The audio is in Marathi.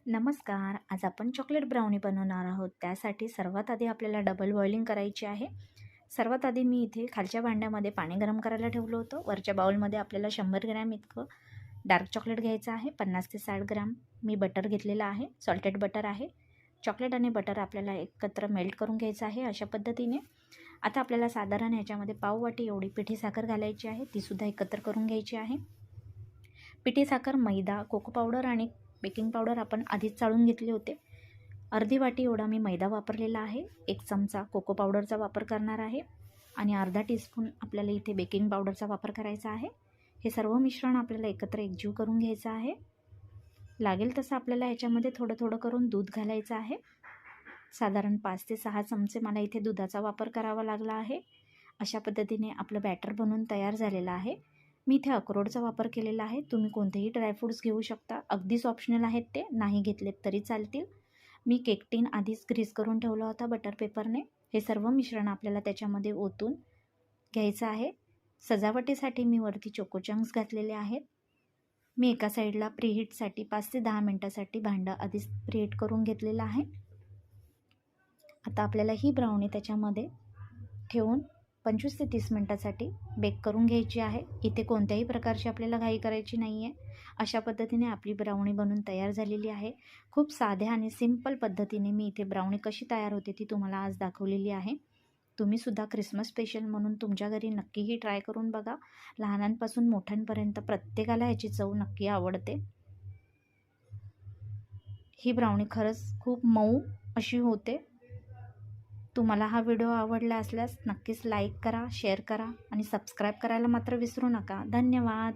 नमस्कार. आज आपण चॉकलेट ब्राउनी बनवणार आहोत. त्यासाठी सर्वात आधी आपल्याला डबल बॉइलिंग करायची आहे. सर्वात आधी मी इथे खालच्या भांड्यामध्ये पाणी गरम करायला ठेवलं होतं. वरच्या बाउलमध्ये आपल्याला 100 ग्रॅम इतकं डार्क चॉकलेट घ्यायचं आहे. 50 ते 60 ग्रॅम मी बटर घेतलेलं आहे, सॉल्टेड बटर आहे. चॉकलेट आणि बटर आपल्याला एकत्र मेल्ट करून घ्यायचं आहे अशा पद्धतीने. आता आपल्याला साधारण ह्याच्यामध्ये पाव वाटी एवढी पिठी साखर घालायची आहे, तीसुद्धा एकत्र करून घ्यायची आहे. पिठी साखर, मैदा, कोको पावडर आणि बेकिंग पावडर आपण आधीच चाळून घेतले होते. अर्धी वाटी एवढा मी मैदा वापरलेला आहे. 1 चमचा कोको पावडरचा वापर करणार आहे आणि अर्धा टीस्पून आपल्याला इथे बेकिंग पावडरचा वापर करायचा आहे. हे सर्व मिश्रण आपल्याला एकत्र एकजीव करून घ्यायचं आहे. लागेल तसं आपल्याला ह्याच्यामध्ये थोडं थोडं करून दूध घालायचं आहे. साधारण 5 ते 6 चमचे मला इथे दुधाचा वापर करावा लागला आहे. अशा पद्धतीने आपलं बॅटर बनवून तयार झालेलं आहे. मी इथे अक्रोडचा वापर केलेला आहे. तुम्ही कोणतेही ड्रायफ्रूट्स घेऊ शकता, अगदीच ऑप्शनल आहेत ते, नाही घेतलेत तरी चालतील. मी केक टीन आधीच ग्रीस करून ठेवला होता बटर पेपरने. हे सर्व मिश्रण आपल्याला त्याच्यामध्ये ओतून घ्यायचं आहे. सजावटीसाठी मी वरती चोको चंक्स घातलेले आहेत. मी एका साईडला प्रीहीटसाठी 5 ते 10 मिनटासाठी भांडं आधीच प्रीहीट करून घेतलेलं आहे. आता आपल्याला ही ब्राउनी त्याच्यामध्ये ठेवून 25 ते 30 मिनटासाठी बेक करून घ्यायची आहे. इथे कोणत्याही प्रकारची आपल्याला घाई करायची नाही आहे. अशा पद्धतीने आपली ब्राउनी बनून तयार झालेली आहे. खूप साध्या आणि सिंपल पद्धतीने मी इथे ब्राउनी कशी तयार होते ती तुम्हाला आज दाखवलेली आहे. तुम्हीसुद्धा क्रिसमस स्पेशल म्हणून तुमच्या घरी नक्कीही ट्राय करून बघा. लहानांपासून मोठ्यांपर्यंत प्रत्येकाला ह्याची चव नक्की आवडते. ही ब्राउनी खरंच खूप मऊ अशी होते. तुम्हाला हा व्हिडिओ आवडला असल्यास नक्कीच लाईक करा, शेअर करा आणि सबस्क्राईब करायला मात्र विसरू नका. धन्यवाद.